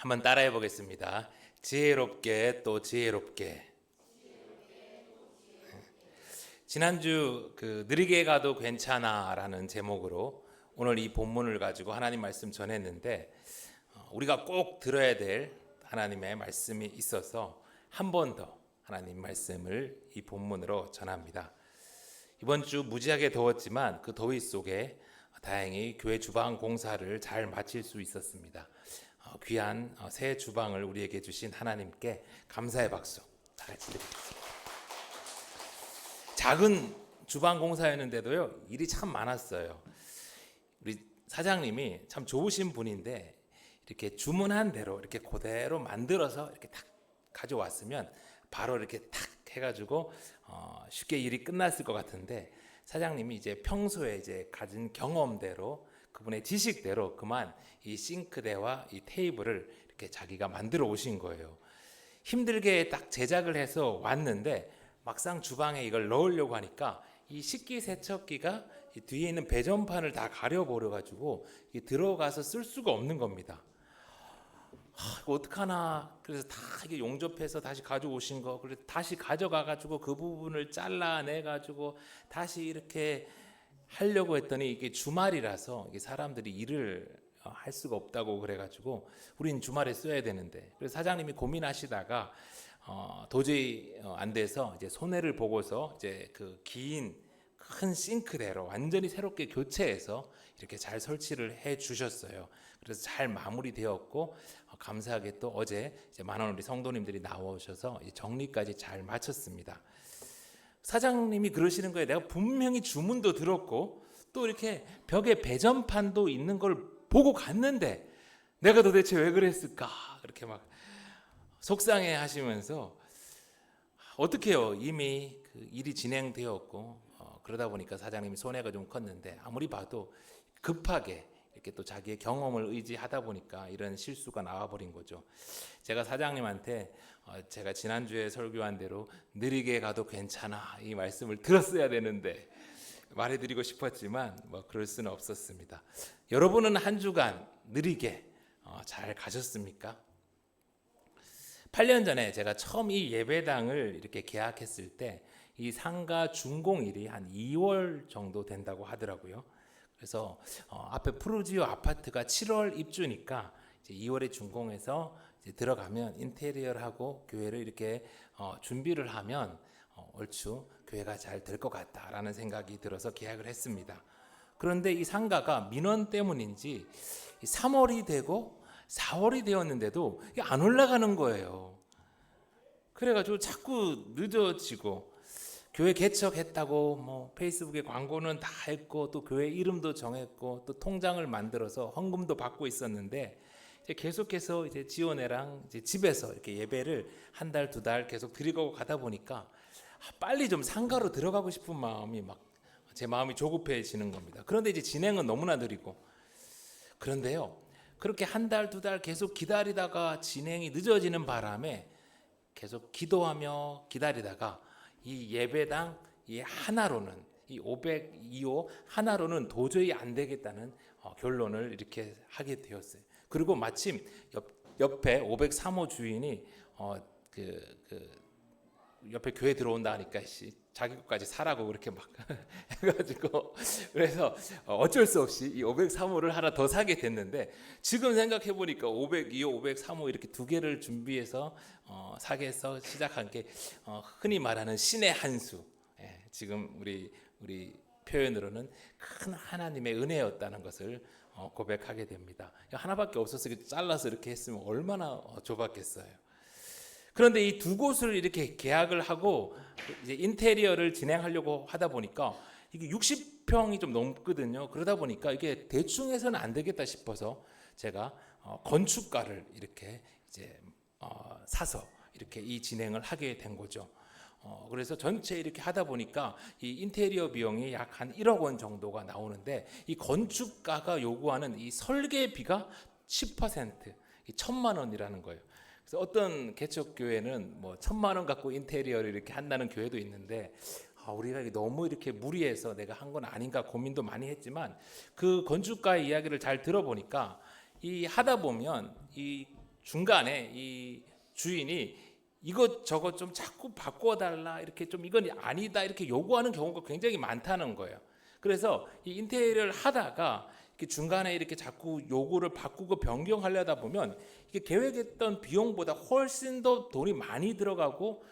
한번 따라해 보겠습니다. 지혜롭게 또 지혜롭게. 지난주 느리게 가도 괜찮아라는 제목으로 오늘 이 본문을 가지고 하나님 말씀 전했는데, 우리가 꼭 들어야 될 하나님의 말씀이 있어서 한 번 더 하나님 말씀을 이 본문으로 전합니다. 이번 주 무지하게 더웠지만 그 더위 속에 다행히 교회 주방 공사를 잘 마칠 수 있었습니다. 귀한 새 주방을 우리에게 주신 하나님께 감사의 박수 다 같이 드리겠습니다. 작은 주방 공사였는데도요, 일이 참 많았어요. 우리 사장님이 참 좋으신 분인데, 이렇게 주문한 대로 이렇게 그대로 만들어서 이렇게 딱 가져왔으면 바로 이렇게 탁 해가지고 쉽게 일이 끝났을 것 같은데, 사장님이 이제 평소에 이제 가진 경험대로 그분의 지식대로 그만 이 싱크대와 이 테이블을 이렇게 자기가 만들어 오신 거예요. 힘들게 딱 제작을 해서 왔는데 막상 주방에 이걸 넣으려고 하니까 이 식기세척기가 이 뒤에 있는 배전판을 다 가려버려 가지고 들어가서 쓸 수가 없는 겁니다. 이거 어떡하나. 그래서 다 이게 용접해서 다시 가져오신 거, 그래서 다시 가져가 가지고 그 부분을 잘라내 가지고 다시 이렇게 하려고 했더니 이게 주말이라서 이게 사람들이 일을 할 수가 없다고 그래가지고 우린 주말에 써야 되는데, 그래서 사장님이 고민하시다가 도저히 안 돼서 이제 손해를 보고서 이제 그 긴 큰 싱크대로 완전히 새롭게 교체해서 이렇게 잘 설치를 해 주셨어요. 그래서 잘 마무리되었고, 감사하게 또 어제 이제 많은 우리 성도님들이 나오셔서 정리까지 잘 마쳤습니다. 사장님이 그러시는 거예요. 내가 분명히 주문도 들었고 또 이렇게 벽에 배전판도 있는 걸 보고 갔는데 내가 도대체 왜 그랬을까? 이렇게 막 속상해 하시면서, 어떡해요. 이미 그 일이 진행되었고 그러다 보니까 사장님이 손해가 좀 컸는데, 아무리 봐도 급하게 이렇게 또 자기의 경험을 의지하다 보니까 이런 실수가 나와버린 거죠. 제가 사장님한테 제가 지난주에 설교한 대로 느리게 가도 괜찮아 이 말씀을 들었어야 되는데 말해드리고 싶었지만 뭐 그럴 수는 없었습니다. 여러분은 한 주간 느리게 잘 가셨습니까? 8년 전에 제가 처음 이 예배당을 이렇게 계약했을 때 이 상가 준공일이 한 2월 정도 된다고 하더라고요. 그래서 앞에 푸르지오 아파트가 7월 입주니까 이제 2월에 준공해서 이제 들어가면 인테리어를 하고 교회를 이렇게 준비를 하면 얼추 교회가 잘 될 것 같다라는 생각이 들어서 계약을 했습니다. 그런데 이 상가가 민원 때문인지 3월이 되고 4월이 되었는데도 이게 안 올라가는 거예요. 그래가지고 자꾸 늦어지고, 교회 개척했다고 뭐 페이스북에 광고는 다 했고 또 교회 이름도 정했고 또 통장을 만들어서 헌금도 받고 있었는데, 이제 계속해서 이제 지원회랑 이제 집에서 이렇게 예배를 한 달, 두 달 계속 드리고 가다 보니까 빨리 좀 상가로 들어가고 싶은 마음이 제 마음이 조급해지는 겁니다. 그런데 이제 진행은 너무나 느리고, 그런데요, 그렇게 한 달, 두 달 계속 기다리다가 진행이 늦어지는 바람에 계속 기도하며 기다리다가 이 예배당 이 하나로는, 이 502호 하나로는 도저히 안 되겠다는 결론을 이렇게 하게 되었어요. 그리고 마침 옆에 503호 주인이 옆에 교회 들어온다 하니까 자기 것까지 사라고 그렇게 막 해가지고, 그래서 어쩔 수 없이 이 503호를 하나 더 사게 됐는데, 지금 생각해 보니까 502호, 503호 이렇게 두 개를 준비해서 사게 해서 시작한 게 흔히 말하는 신의 한 수. 지금 우리 표현으로는 큰 하나님의 은혜였다는 것을 고백하게 됩니다. 하나밖에 없어서 잘라서 이렇게 했으면 얼마나 좁았겠어요. 그런데 이 두 곳을 이렇게 계약을 하고 이제 인테리어를 진행하려고 하다 보니까 이게 60평이 좀 넘거든요. 그러다 보니까 이게 대충 해서는 안 되겠다 싶어서 제가 건축가를 이렇게 이제 사서 이렇게 이 진행을 하게 된 거죠. 그래서 전체 이렇게 하다 보니까 이 인테리어 비용이 약 한 1억 원 정도가 나오는데, 이 건축가가 요구하는 이 설계비가 10%, 1,000만 원이라는 거예요. 그래서 어떤 개척교회는 뭐 1,000만 원 갖고 인테리어를 이렇게 한다는 교회도 있는데, 우리가 너무 이렇게 무리해서 내가 한 건 아닌가 고민도 많이 했지만, 그 건축가의 이야기를 잘 들어보니까 이 하다 보면 이 중간에 이 주인이 이것저것 좀 자꾸 바꿔달라, 이렇게 좀 이건 아니다 이렇게 요구하는 경우가 굉장히 많다는 거예요. 그래서 이 인테리어를 하다가 이렇게 중간에 이렇게 자꾸 요구를 바꾸고 변경하려다 보면 이게 계획했던 비용보다 훨씬 더 돈이 많이 들어가고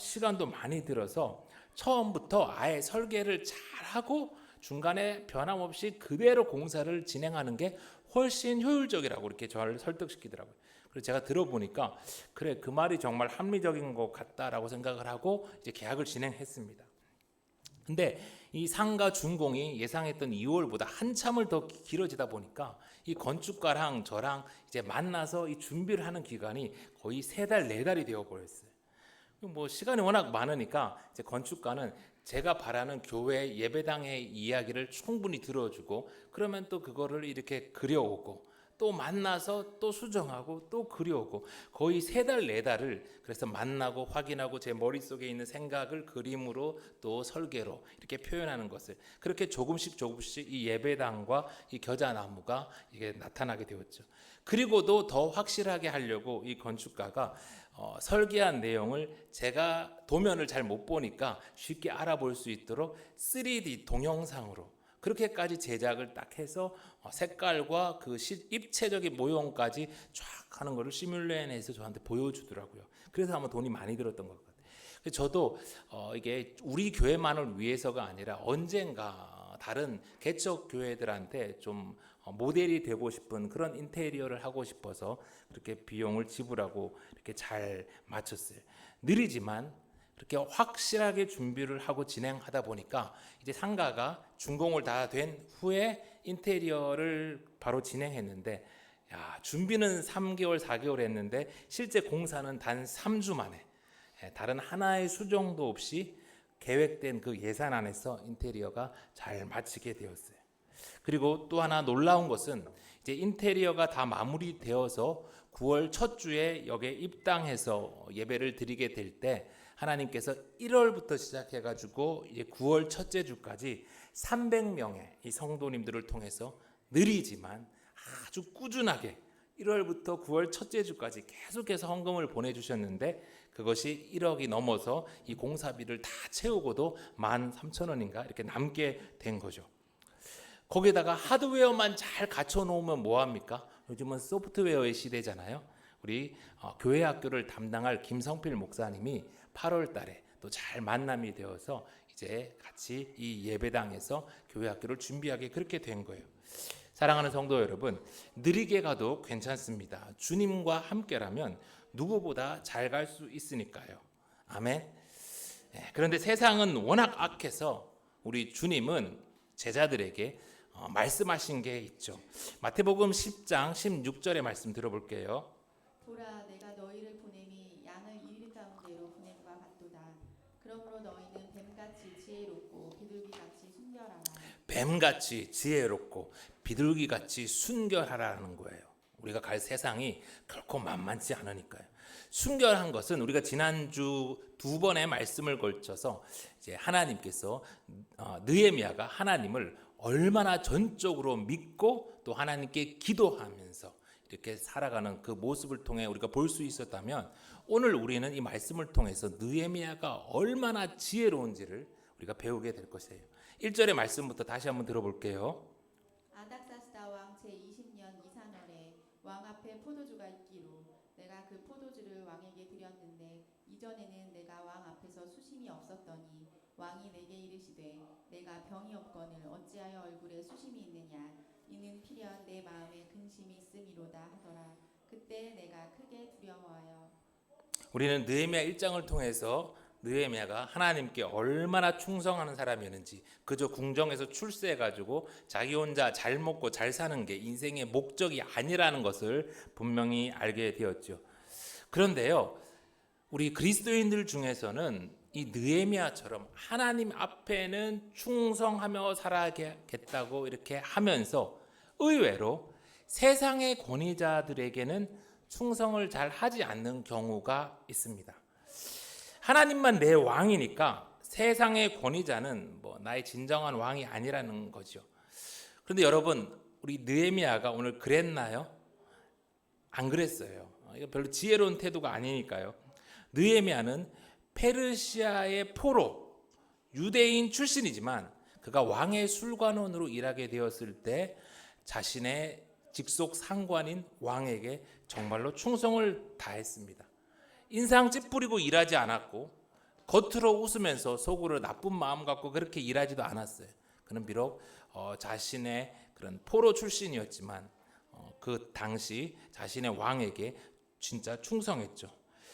시간도 많이 들어서 처음부터 아예 설계를 잘 하고 중간에 변함없이 그대로 공사를 진행하는 게 훨씬 효율적이라고 이렇게 저를 설득시키더라고요. 그래서 제가 들어보니까 그래, 그 말이 정말 합리적인 것 같다라고 생각을 하고 이제 계약을 진행했습니다. 근데 이 상가 준공이 예상했던 2월보다 한참을 더 길어지다 보니까 이 건축가랑 저랑 이제 만나서 이 준비를 하는 기간이 거의 3달, 4달이 되어 버렸어요. 뭐 시간이 워낙 많으니까 이제 건축가는 제가 바라는 교회 예배당의 이야기를 충분히 들어주고, 그러면 또 그거를 이렇게 그려오고, 또 만나서 또 수정하고 또 그려오고, 거의 3달, 4달을 그래서 만나고 확인하고 제 머릿속에 있는 생각을 그림으로 또 설계로 이렇게 표현하는 것을, 그렇게 조금씩 이 예배당과 이 겨자나무가 이게 나타나게 되었죠. 그리고도 더 확실하게 하려고 이 건축가가 설계한 내용을 제가 도면을 잘 못 보니까 쉽게 알아볼 수 있도록 3D 동영상으로 그렇게까지 제작을 딱 해서 색깔과 그 입체적인 모형까지 쫙 하는 거를 시뮬레이션해서 저한테 보여주더라고요. 그래서 아마 돈이 많이 들었던 것 같아요. 저도 이게 우리 교회만을 위해서가 아니라 언젠가 다른 개척 교회들한테 좀 모델이 되고 싶은 그런 인테리어를 하고 싶어서 그렇게 비용을 지불하고 이렇게 잘 맞췄어요. 느리지만 그렇게 확실하게 준비를 하고 진행하다 보니까 이제 상가가 준공을 다 된 후에 인테리어를 바로 진행했는데, 준비는 3개월, 4개월 했는데 실제 공사는 단 3주 만에 다른 하나의 수정도 없이 계획된 그 예산 안에서 인테리어가 잘 마치게 되었어요. 그리고 또 하나 놀라운 것은 이제 인테리어가 다 마무리되어서 9월 첫 주에 여기에 입당해서 예배를 드리게 될 때 하나님께서 1월부터 시작해가지고 이제 9월 첫째 주까지 300명의 이 성도님들을 통해서 느리지만 아주 꾸준하게 1월부터 9월 첫째 주까지 계속해서 헌금을 보내주셨는데, 그것이 1억이 넘어서 이 공사비를 다 채우고도 13,000원인가 이렇게 남게 된 거죠. 거기에다가 하드웨어만 잘 갖춰 놓으면 뭐합니까? 요즘은 소프트웨어의 시대잖아요. 우리 교회 학교를 담당할 김성필 목사님이 8월 달에 또 잘 만남이 되어서 이제 같이 이 예배당에서 교회 학교를 준비하게 그렇게 된 거예요. 사랑하는 성도 여러분, 느리게 가도 괜찮습니다. 주님과 함께라면 누구보다 잘 갈 수 있으니까요. 아멘. 그런데 세상은 워낙 악해서 우리 주님은 제자들에게 말씀하신 게 있죠. 마태복음 10장 16절의 말씀 들어볼게요. 보라, 내가 너희를 보냄이 양을 이리 가운데로 보냄과 같도다. 그러므로 너희는 뱀같이 지혜롭고 비둘기같이 순결하라. 뱀같이 지혜롭고 비둘기같이 순결하라는 거예요. 우리가 갈 세상이 결코 만만치 않으니까요. 순결한 것은 우리가 지난주 2번의 말씀을 걸쳐서 이제 하나님께서 느헤미야가 하나님을 얼마나 전적으로 믿고 또 하나님께 기도하면서 이렇게 살아가는 그 모습을 통해 우리가 볼 수 있었다면, 오늘 우리는 이 말씀을 통해서 느헤미야가 얼마나 지혜로운지를 우리가 배우게 될 것이에요. 1절의 말씀부터 다시 한번 들어볼게요. 아닥사스다 왕 제20년 이사년에 왕 앞에 포도주가 있기로 내가 그 포도주를 왕에게 드렸는데, 이전에는 내가 왕 앞에서 수심이 없었더니 왕이 내게 이르시되 내가 병이 없거늘 어찌하여 얼굴에 수심이 있느냐, 이는 필연 내 마음에 근심이 있음이로다 하더라. 그때 내가 크게 두려워하여. 우리는 느헤미야 1장을 통해서 느헤미야가 하나님께 얼마나 충성하는 사람이었는지, 그저 궁정에서 출세해가지고 자기 혼자 잘 먹고 잘 사는 게 인생의 목적이 아니라는 것을 분명히 알게 되었죠. 그런데요, 우리 그리스도인들 중에서는 이 느헤미야처럼 하나님 앞에는 충성하며 살아야겠다고 이렇게 하면서 의외로 세상의 권위자들에게는 충성을 잘 하지 않는 경우가 있습니다. 하나님만 내 왕이니까 세상의 권위자는 뭐 나의 진정한 왕이 아니라는 거죠. 그런데 여러분, 우리 느헤미야가 오늘 그랬나요? 안 그랬어요. 이거 별로 지혜로운 태도가 아니니까요. 느헤미야는 페르시아의 포로 유대인 출신이지만 그가 왕의 술관원으로 일하게 되었을 때 자신의 직속 상관인 왕에게 정말로 충성을 다했습니다. 인상 찌푸리고 일하지 않았고 겉으로 웃으면서 속으로 나쁜 마음 갖고 그렇게 일하지도 않았어요. 그는 비록 자신의 그런 포로 출신이었지만 그 당시 자신의 왕에게 진짜 충성했죠.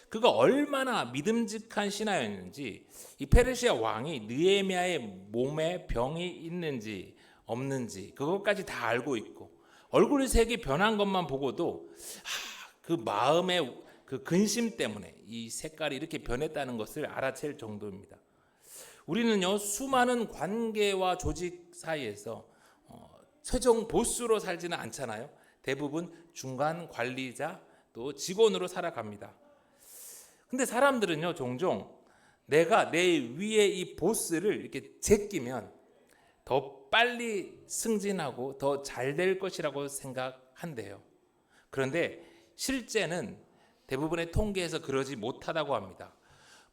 그가 얼마나 믿음직한 신하였는지 이 페르시아 왕이 느헤미야의 몸에 병이 있는지 없는지 그것까지 다 알고 있고 얼굴 색이 변한 것만 보고도 그 마음의 그 근심 때문에 이 색깔이 이렇게 변했다는 것을 알아챌 정도입니다. 우리는요 수많은 관계와 조직 사이에서 최종 보스로 살지는 않잖아요. 대부분 중간 관리자 또 직원으로 살아갑니다. 근데 사람들은요 종종 내가 내 위에 이 보스를 이렇게 제끼면 더 빨리 승진하고 더 잘 될 것이라고 생각한대요. 그런데 실제는 대부분의 통계에서 그러지 못하다고 합니다.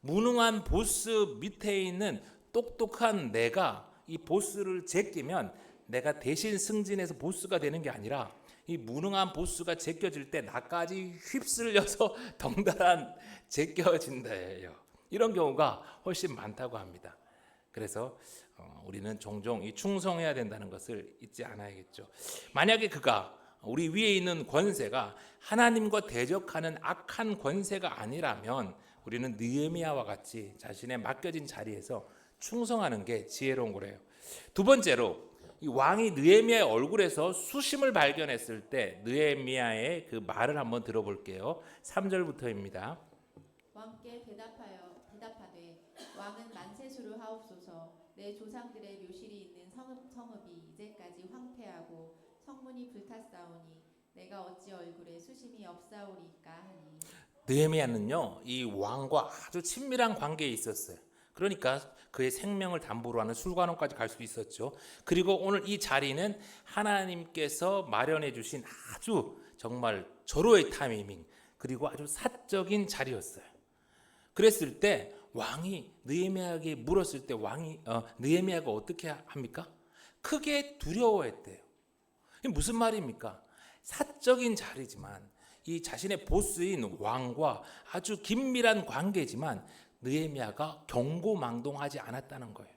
무능한 보스 밑에 있는 똑똑한 내가 이 보스를 제끼면 내가 대신 승진해서 보스가 되는 게 아니라 이 무능한 보스가 제껴질 때 나까지 휩쓸려서 덩달아 제껴진다예요. 이런 경우가 훨씬 많다고 합니다. 그래서 우리는 종종 이 충성해야 된다는 것을 잊지 않아야겠죠. 만약에 그가 우리 위에 있는 권세가 하나님과 대적하는 악한 권세가 아니라면 우리는 느헤미야와 같이 자신의 맡겨진 자리에서 충성하는 게 지혜로운 거래요. 두 번째로 이 왕이 느헤미야의 얼굴에서 수심을 발견했을 때 느헤미야의 그 말을 한번 들어볼게요. 3절부터입니다. 왕께 대답하되 왕은 만세수를 하옵소서. 내 조상들의 묘실이 있는 성읍이 이제까지 황폐하고 성문이 불탔사오니 내가 어찌 얼굴에 수심이 없사오리까 하니. 느헤미야는요 이 왕과 아주 친밀한 관계에 있었어요. 그러니까 그의 생명을 담보로 하는 술관원까지 갈 수 있었죠. 그리고 오늘 이 자리는 하나님께서 마련해 주신 아주 정말 절호의 타이밍 그리고 아주 사적인 자리였어요. 그랬을 때 왕이 느헤미야에게 물었을 때 느헤미야가 어떻게 합니까? 크게 두려워했대요. 이게 무슨 말입니까? 사적인 자리지만 이 자신의 보스인 왕과 아주 긴밀한 관계지만 느헤미야가 경고망동하지 않았다는 거예요.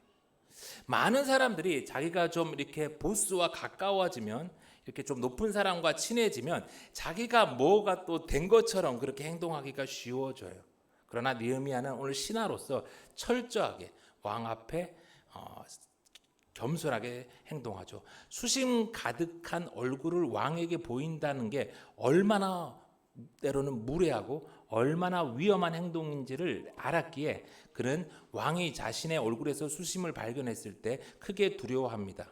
많은 사람들이 자기가 좀 이렇게 보스와 가까워지면 이렇게 좀 높은 사람과 친해지면 자기가 뭐가 또 된 것처럼 그렇게 행동하기가 쉬워져요. 그러나 느헤미야는 오늘 신하로서 철저하게 왕 앞에 겸손하게 행동하죠. 수심 가득한 얼굴을 왕에게 보인다는 게 얼마나 때로는 무례하고 얼마나 위험한 행동인지를 알았기에 그는 왕이 자신의 얼굴에서 수심을 발견했을 때 크게 두려워합니다.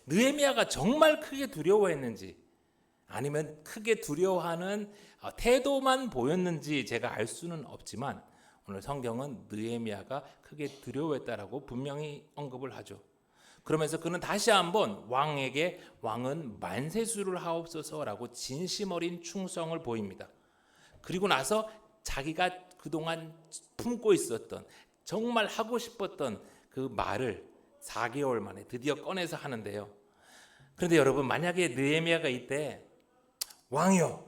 느헤미야가 정말 크게 두려워했는지 아니면 크게 두려워하는 태도만 보였는지 제가 알 수는 없지만 오늘 성경은 느헤미야가 크게 두려워했다라고 분명히 언급을 하죠. 그러면서 그는 다시 한번 왕에게 왕은 만세수를 하옵소서라고 진심 어린 충성을 보입니다. 그리고 나서 자기가 그동안 품고 있었던 정말 하고 싶었던 그 말을 4개월 만에 드디어 꺼내서 하는데요. 그런데 여러분 만약에 느헤미야가 이때 왕이요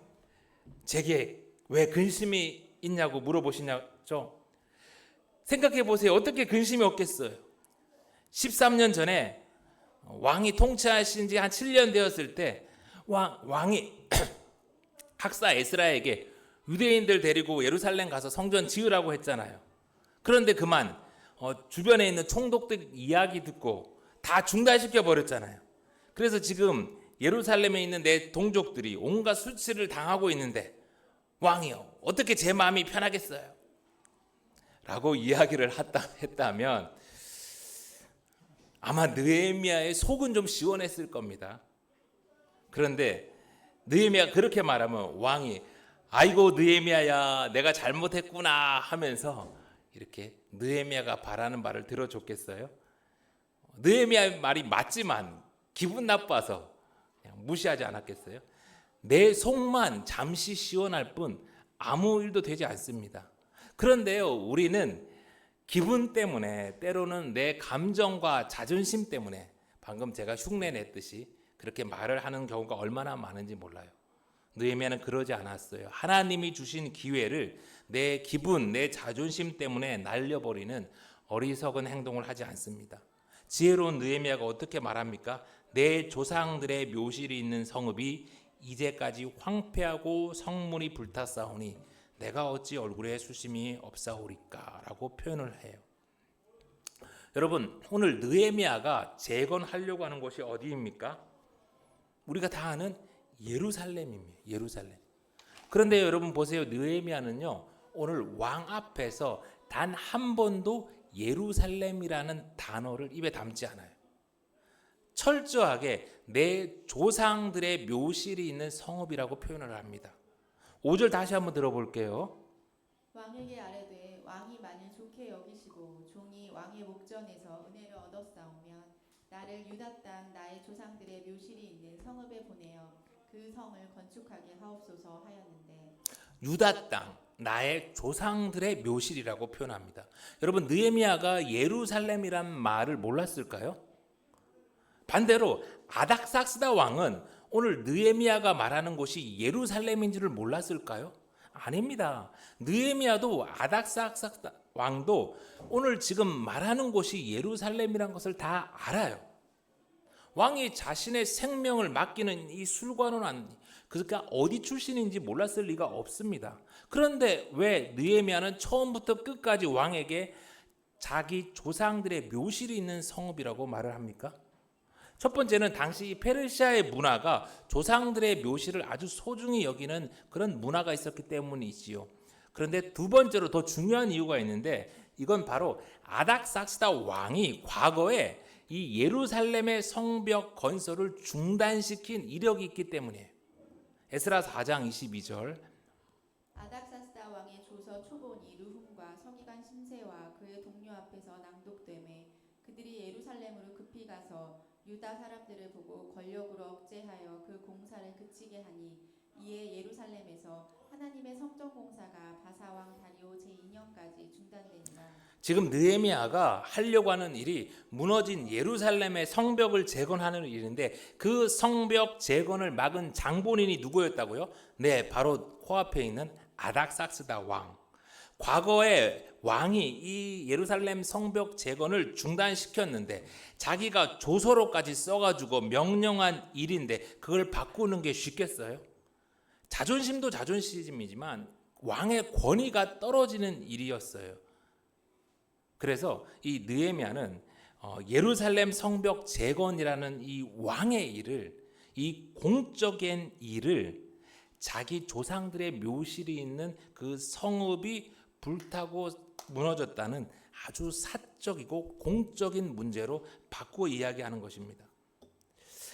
제게 왜 근심이 있냐고 물어보시냐죠. 생각해 보세요. 어떻게 근심이 없겠어요. 13년 전에 왕이 통치하신 지 한 7년 되었을 때 왕이 학사 에스라에게 유대인들 데리고 예루살렘 가서 성전 지으라고 했잖아요. 그런데 그만 주변에 있는 총독들 이야기 듣고 다 중단시켜 버렸잖아요. 그래서 지금 예루살렘에 있는 내 동족들이 온갖 수치를 당하고 있는데 왕이요 어떻게 제 마음이 편하겠어요? 라고 이야기를 했다면 아마 느헤미야의 속은 좀 시원했을 겁니다. 그런데 느헤미야가 그렇게 말하면 왕이 아이고 느헤미야야 내가 잘못했구나 하면서 이렇게 느헤미야가 바라는 말을 들어줬겠어요? 느헤미야의 말이 맞지만 기분 나빠서 그냥 무시하지 않았겠어요? 내 속만 잠시 시원할 뿐 아무 일도 되지 않습니다. 그런데요, 우리는 기분 때문에, 때로는 내 감정과 자존심 때문에, 방금 제가 흉내 냈듯이 그렇게 말을 하는 경우가 얼마나 많은지 몰라요. 느헤미야는 그러지 않았어요. 하나님이 주신 기회를 내 기분, 내 자존심 때문에 날려버리는 어리석은 행동을 하지 않습니다. 지혜로운 느헤미야가 어떻게 말합니까? 내 조상들의 묘실이 있는 성읍이 이제까지 황폐하고 성문이 불탔사오니 내가 어찌 얼굴에 수심이 없사오리까? 라고 표현을 해요. 여러분, 오늘 느헤미야가 재건하려고 하는 곳이 어디입니까? 우리가 다 아는 예루살렘입니다. 예루살렘. 그런데 여러분 보세요. 느헤미야는요, 오늘 왕 앞에서 단 한 번도 예루살렘이라는 단어를 입에 담지 않아요. 철저하게 내 조상들의 묘실이 있는 성읍이라고 표현을 합니다. 5절 다시 한번 들어볼게요. 왕에게 아뢰되 왕이 만일 좋게 여기시고 종이 왕의 목전에서 은혜를 얻었사오면 나를 유다 땅 나의 조상들의 묘실이 있는 성읍에 보내어 그 성을 건축하게 하옵소서 하였는데, 유다 땅, 나의 조상들의 묘실이라고 표현합니다. 여러분, 느헤미야가 예루살렘이란 말을 몰랐을까요? 반대로 아닥삭스다 왕은 오늘 느헤미야가 말하는 곳이 예루살렘인 줄을 몰랐을까요? 아닙니다. 느헤미야도 아닥삭스다 왕도 오늘 지금 말하는 곳이 예루살렘이란 것을 다 알아요. 왕이 자신의 생명을 맡기는 이 술관원, 그러니까 어디 출신인지 몰랐을 리가 없습니다. 그런데 왜 느헤미야는 처음부터 끝까지 왕에게 자기 조상들의 묘실이 있는 성읍이라고 말을 합니까? 첫 번째는 당시 페르시아의 문화가 조상들의 묘실을 아주 소중히 여기는 그런 문화가 있었기 때문이지요. 그런데 두 번째로 더 중요한 이유가 있는데, 이건 바로 아닥삭스다 왕이 과거에 이 예루살렘의 성벽 건설을 중단시킨 이력이 있기 때문이에요. 에스라 4장 22절. 아닥사스다 왕의 조서 초본이 르훔과 서기관 심세와 그의 동료 앞에서 낭독되매 그들이 예루살렘으로 급히 가서 유다 사람들을 보고 권력으로 억제하여 그 공사를 그치게 하니, 이에 예루살렘에서 하나님의 성전 공사가 바사왕 다리오 제2년까지 중단되니라. 지금 느헤미야가 하려고 하는 일이 무너진 예루살렘의 성벽을 재건하는 일인데, 그 성벽 재건을 막은 장본인이 누구였다고요? 네, 바로 코앞에 있는 아닥삭스다 왕. 과거에 왕이 이 예루살렘 성벽 재건을 중단시켰는데 자기가 조서로까지 써가지고 명령한 일인데 그걸 바꾸는 게 쉽겠어요? 자존심도 자존심이지만 왕의 권위가 떨어지는 일이었어요. 그래서 이 느헤미야는 예루살렘 성벽 재건이라는 이 왕의 일을, 이 공적인 일을 자기 조상들의 묘실이 있는 그 성읍이 불타고 무너졌다는 아주 사적이고 공적인 문제로 바꾸어 이야기하는 것입니다.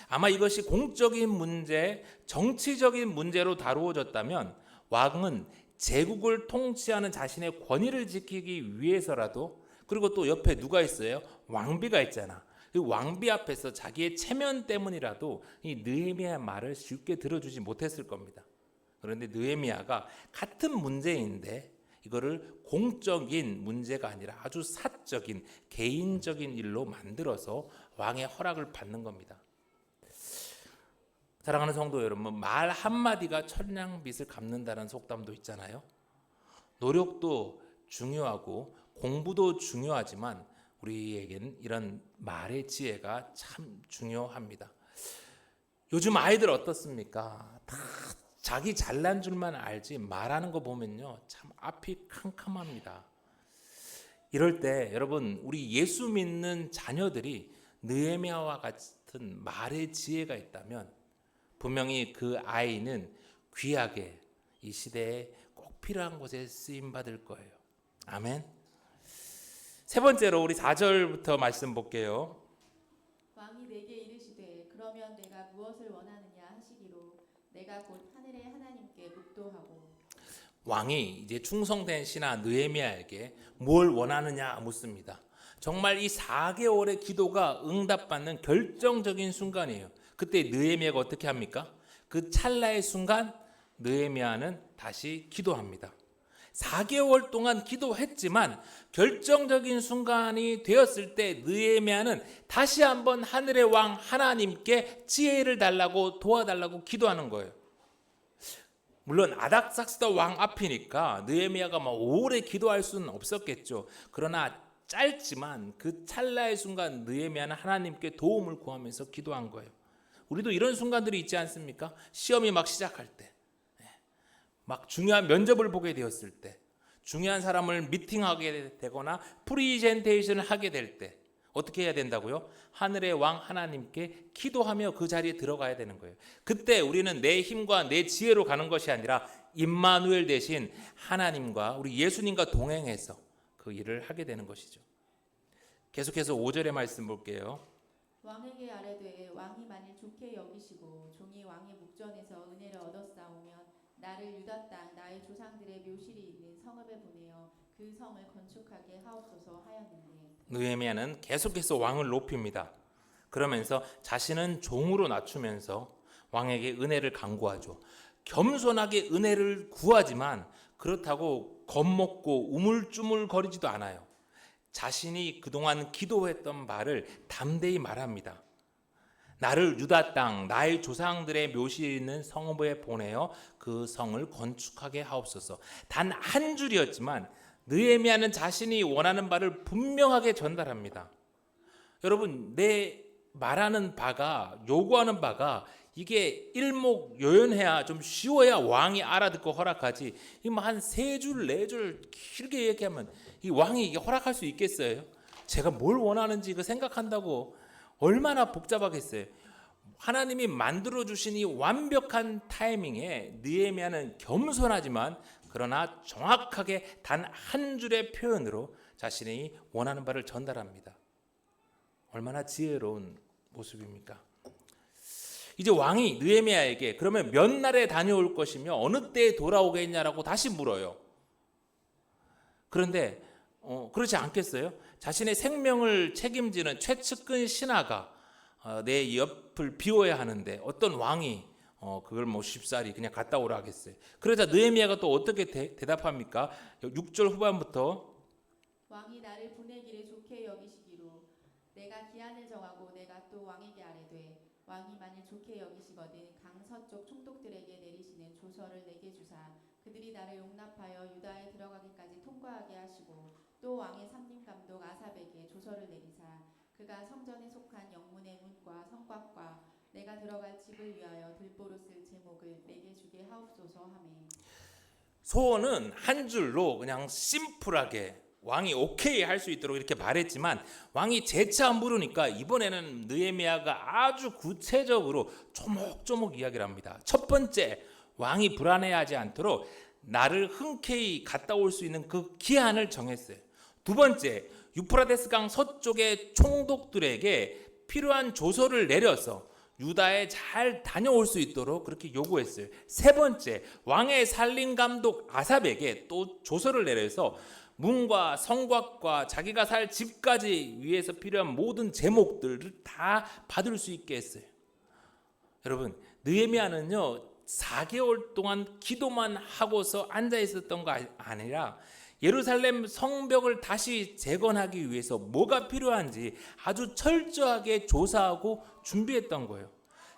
아마 이것이 공적인 문제, 정치적인 문제로 다루어졌다면 왕은 제국을 통치하는 자신의 권위를 지키기 위해서라도, 그리고 또 옆에 누가 있어요? 왕비가 있잖아. 이 왕비 앞에서 자기의 체면 때문이라도 이 느헤미야의 말을 쉽게 들어주지 못했을 겁니다. 그런데 느헤미야가 같은 문제인데 이거를 공적인 문제가 아니라 아주 사적인 개인적인 일로 만들어서 왕의 허락을 받는 겁니다. 사랑하는 성도 여러분, 말 한마디가 천냥빚을 갚는다는 속담도 있잖아요. 노력도 중요하고 공부도 중요하지만 우리에게는 이런 말의 지혜가 참 중요합니다. 요즘 아이들 어떻습니까? 다 자기 잘난 줄만 알지 말하는 거 보면요, 참 앞이 캄캄합니다. 이럴 때 여러분, 우리 예수 믿는 자녀들이 느헤미야와 같은 말의 지혜가 있다면 분명히 그 아이는 귀하게 이 시대에 꼭 필요한 곳에 쓰임 받을 거예요. 아멘. 세 번째로 우리 4절부터 말씀 볼게요. 왕이 내게 이르시되 그러면 내가 무엇을 원하느냐 하시기로 내가 곧 하늘의 하나님께 묵도하고. 왕이 이제 충성된 신하 느헤미야에게 뭘 원하느냐 묻습니다. 정말 이 4개월의 기도가 응답받는 결정적인 순간이에요. 그때 느헤미야가 어떻게 합니까? 그 찰나의 순간 느헤미야는 다시 기도합니다. 4개월 동안 기도했지만 결정적인 순간이 되었을 때 느헤미야는 다시 한번 하늘의 왕 하나님께 지혜를 달라고 도와달라고 기도하는 거예요. 물론 아닥삭스다 왕 앞이니까 느헤미야가 오래 기도할 수는 없었겠죠. 그러나 짧지만 그 찰나의 순간 느헤미야는 하나님께 도움을 구하면서 기도한 거예요. 우리도 이런 순간들이 있지 않습니까? 시험이 막 시작할 때, 막 중요한 면접을 보게 되었을 때, 중요한 사람을 미팅하게 되거나 프리젠테이션을 하게 될 때 어떻게 해야 된다고요? 하늘의 왕 하나님께 기도하며 그 자리에 들어가야 되는 거예요. 그때 우리는 내 힘과 내 지혜로 가는 것이 아니라 임마누엘 대신 하나님과 우리 예수님과 동행해서 그 일을 하게 되는 것이죠. 계속해서 5절의 말씀 볼게요. 왕에게 아뢰되 왕이 만일 좋게 여기시고 종이 왕의 묵전에서 은혜를 얻었사오면 나를 유다 땅 나의 조상들의 묘실이 있는 성읍에 보내어 그 성을 건축하게 하옵소서 하였는데 느헤미야는 계속해서 왕을 높입니다. 그러면서 자신은 종으로 낮추면서 왕에게 은혜를 간구하죠. 겸손하게 은혜를 구하지만 그렇다고 겁먹고 우물쭈물거리지도 않아요. 자신이 그동안 기도했던 바를 담대히 말합니다. 나를 유다 땅 나의 조상들의 묘실이 있는 성읍에 보내어 그 성을 건축하게 하옵소서. 단 한 줄이었지만 느헤미야는 자신이 원하는 바를 분명하게 전달합니다. 여러분, 내 말하는 바가 요구하는 바가 이게 일목요연해야 좀 쉬워야 왕이 알아듣고 허락하지. 한 3줄 4줄 길게 얘기하면 이 왕이 이게 허락할 수 있겠어요? 제가 뭘 원하는지 그 생각한다고 얼마나 복잡하겠어요. 하나님이 만들어 주신 이 완벽한 타이밍에 느헤미야는 겸손하지만 그러나 정확하게 단 한 줄의 표현으로 자신이 원하는 바를 전달합니다. 얼마나 지혜로운 모습입니까? 이제 왕이 느헤미야에게 그러면 몇 날에 다녀올 것이며 어느 때에 돌아오겠냐라고 다시 물어요. 그런데 그렇지 않겠어요? 자신의 생명을 책임지는 최측근 신하가 내 옆을 비워야 하는데 어떤 왕이 그걸 쉽사리 그냥 갔다 오라 하겠어요. 그러자 느헤미야가 또 어떻게 대답합니까? 6절 후반부터 왕이 나를 보내기를 좋게 여기시기로 내가 기한을 정하고 내가 또 왕에게 아뢰되 왕이 만일 좋게 여기시거든 강 서쪽 총독들에게 내리시는 조서를 내게 주사 그들이 나를 용납하여 유다에 들어가기까지 통과하게 하시고 또 왕의 삼림감독 아삽에게 조서를 내리사 그가 성전에 속한 영문의 문과 성곽과 내가 들어갈 집을 위하여 들보로 쓸 제목을 내게 주게 하옵소서 하매 소원은 한 줄로 그냥 심플하게 왕이 오케이 할 수 있도록 이렇게 말했지만 왕이 재차 물으니까 이번에는 느헤미야가 아주 구체적으로 조목조목 이야기를 합니다. 첫 번째, 왕이 불안해하지 않도록 나를 흔쾌히 갔다 올 수 있는 그 기한을 정했어요. 두 번째, 유프라데스 강 서쪽의 총독들에게 필요한 조서를 내려서 유다에 잘 다녀올 수 있도록 그렇게 요구했어요. 세 번째, 왕의 살림감독 아삽에게 또 조서를 내려서 문과 성곽과 자기가 살 집까지 위해서 필요한 모든 제목들을 다 받을 수 있게 했어요. 여러분, 느헤미야는요 4개월 동안 기도만 하고서 앉아 있었던 거 아니라 예루살렘 성벽을 다시 재건하기 위해서 뭐가 필요한지 아주 철저하게 조사하고 준비했던 거예요.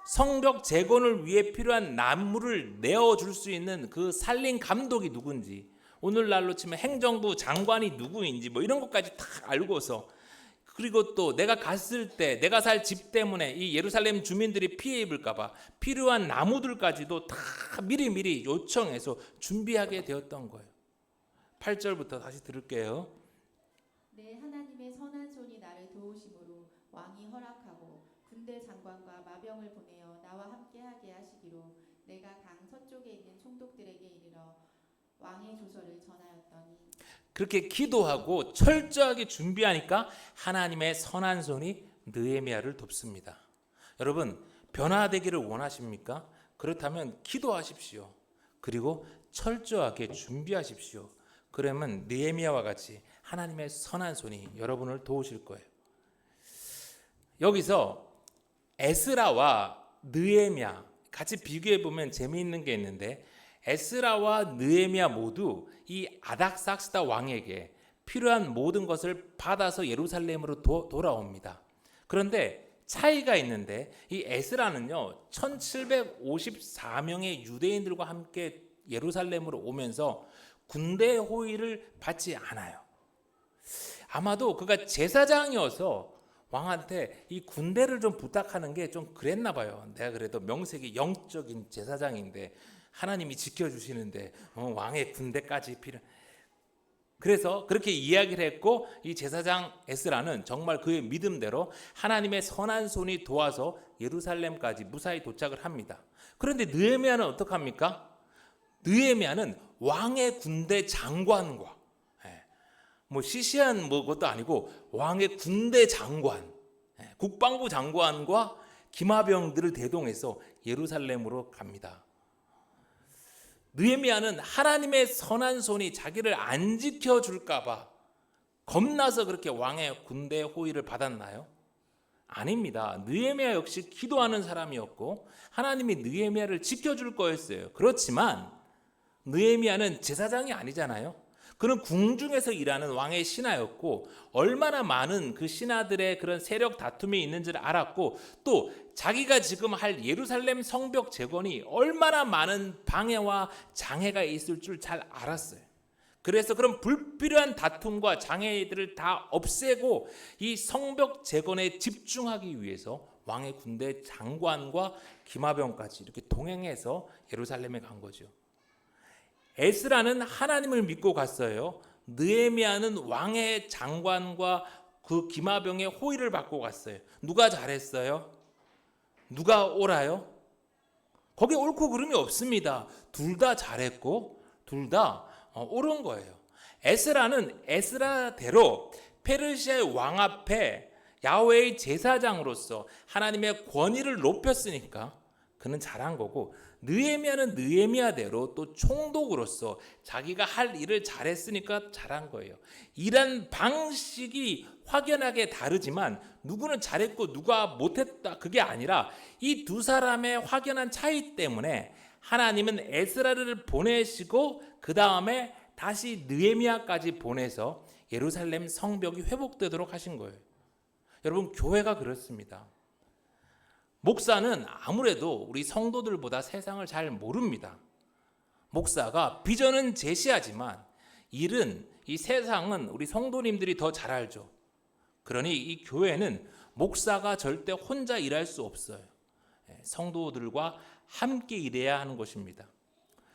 성벽 재건을 위해 필요한 나무를 내어줄 수 있는 그 살림 감독이 누군지, 오늘날로 치면 행정부 장관이 누구인지 이런 것까지 다 알고서, 그리고 또 내가 갔을 때 내가 살 집 때문에 이 예루살렘 주민들이 피해 입을까 봐 필요한 나무들까지도 다 미리미리 요청해서 준비하게 되었던 거예요. 8절부터 다시 들을게요. 내 하나님의 선한 손이 나를 도우심으로 왕이 허락하고 군대 장관과 마병을 보내어 나와 함께하게 하시기로 내가 강 서쪽에 있는 총독들에게 이르러 왕의 조서를 전하였더니 그렇게 기도하고 철저하게 준비하니까 하나님의 선한 손이 느헤미야를 돕습니다. 여러분, 변화되기를 원하십니까? 그렇다면 기도하십시오. 그리고 철저하게 준비하십시오. 그러면 느헤미야와 같이 하나님의 선한 손이 여러분을 도우실 거예요. 여기서 에스라와 느헤미야 같이 비교해 보면 재미있는 게 있는데, 에스라와 느헤미야 모두 이 아닥삭스다 왕에게 필요한 모든 것을 받아서 예루살렘으로 돌아옵니다. 그런데 차이가 있는데 이 에스라는요 1754명의 유대인들과 함께 예루살렘으로 오면서 군대 호위를 받지 않아요. 아마도 그가 제사장이어서 왕한테 이 군대를 좀 부탁하는 게 좀 그랬나 봐요. 내가 그래도 명색이 영적인 제사장인데 하나님이 지켜주시는데 왕의 군대까지 필요. 그래서 그렇게 이야기를 했고 이 제사장 에스라는 정말 그의 믿음대로 하나님의 선한 손이 도와서 예루살렘까지 무사히 도착을 합니다. 그런데 느헤미야는 어떡합니까? 느헤미야는 왕의 군대 장관과 뭐 시시한 것도 아니고 왕의 군대 장관, 국방부 장관과 기마병들을 대동해서 예루살렘으로 갑니다. 느헤미야는 하나님의 선한 손이 자기를 안 지켜줄까 봐 겁나서 그렇게 왕의 군대 호위를 받았나요? 아닙니다. 느헤미야 역시 기도하는 사람이었고 하나님이 느헤미야를 지켜줄 거였어요. 그렇지만 느헤미야는 제사장이 아니잖아요. 그는 궁중에서 일하는 왕의 신하였고 얼마나 많은 그 신하들의 그런 세력 다툼이 있는지를 알았고 또 자기가 지금 할 예루살렘 성벽 재건이 얼마나 많은 방해와 장애가 있을 줄 잘 알았어요. 그래서 그런 불필요한 다툼과 장애들을 다 없애고 이 성벽 재건에 집중하기 위해서 왕의 군대 장관과 기마병까지 이렇게 동행해서 예루살렘에 간 거죠. 에스라는 하나님을 믿고 갔어요. 느헤미야는 왕의 장관과 그 기마병의 호의를 받고 갔어요. 누가 잘했어요? 누가 옳아요? 거기에 옳고 그름이 없습니다. 둘 다 잘했고 둘 다 옳은 거예요. 에스라는 에스라대로 페르시아의 왕 앞에 야훼의 제사장으로서 하나님의 권위를 높였으니까 그는 잘한 거고 느헤미야는 느헤미야대로 또 총독으로서 자기가 할 일을 잘했으니까 잘한 거예요. 일한 방식이 확연하게 다르지만 누구는 잘했고 누가 못했다 그게 아니라 이 두 사람의 확연한 차이 때문에 하나님은 에스라를 보내시고 그 다음에 다시 느헤미야까지 보내서 예루살렘 성벽이 회복되도록 하신 거예요. 여러분 교회가 그렇습니다. 목사는 아무래도 우리 성도들보다 세상을 잘 모릅니다. 목사가 비전은 제시하지만 일은 이 세상은 우리 성도님들이 더 잘 알죠. 그러니 이 교회는 목사가 절대 혼자 일할 수 없어요. 성도들과 함께 일해야 하는 것입니다.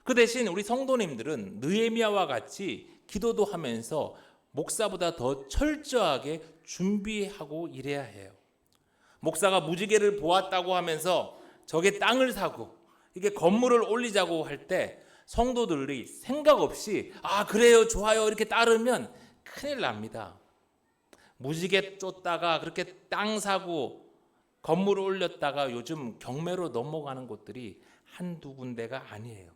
그 대신 우리 성도님들은 느헤미야와 같이 기도도 하면서 목사보다 더 철저하게 준비하고 일해야 해요. 목사가 무지개를 보았다고 하면서 저게 땅을 사고 이게 건물을 올리자고 할 때 성도들이 생각 없이 그래요 좋아요 이렇게 따르면 큰일 납니다. 무지개 쫓다가 그렇게 땅 사고 건물을 올렸다가 요즘 경매로 넘어가는 곳들이 한두 군데가 아니에요.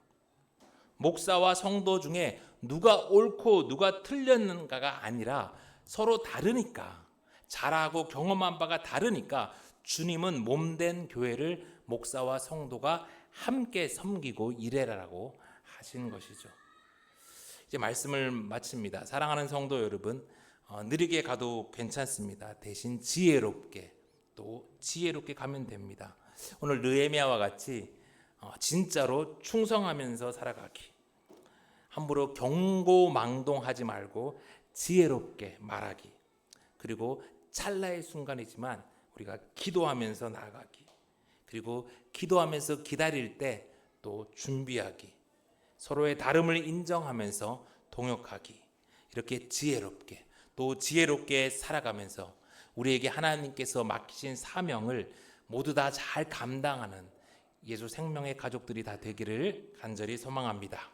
목사와 성도 중에 누가 옳고 누가 틀렸는가가 아니라 서로 다르니까 잘하고 경험한 바가 다르니까 주님은 몸된 교회를 목사와 성도가 함께 섬기고 일해라라고 하신 것이죠. 이제 말씀을 마칩니다. 사랑하는 성도 여러분, 느리게 가도 괜찮습니다. 대신 지혜롭게 또 지혜롭게 가면 됩니다. 오늘 느헤미야와 같이 진짜로 충성하면서 살아가기, 함부로 경고망동하지 말고 지혜롭게 말하기, 그리고 찰나의 순간이지만 우리가 기도하면서 나아가기, 그리고 기도하면서 기다릴 때 또 준비하기, 서로의 다름을 인정하면서 동역하기, 이렇게 지혜롭게 또 지혜롭게 살아가면서 우리에게 하나님께서 맡기신 사명을 모두 다 잘 감당하는 예수 생명의 가족들이 다 되기를 간절히 소망합니다.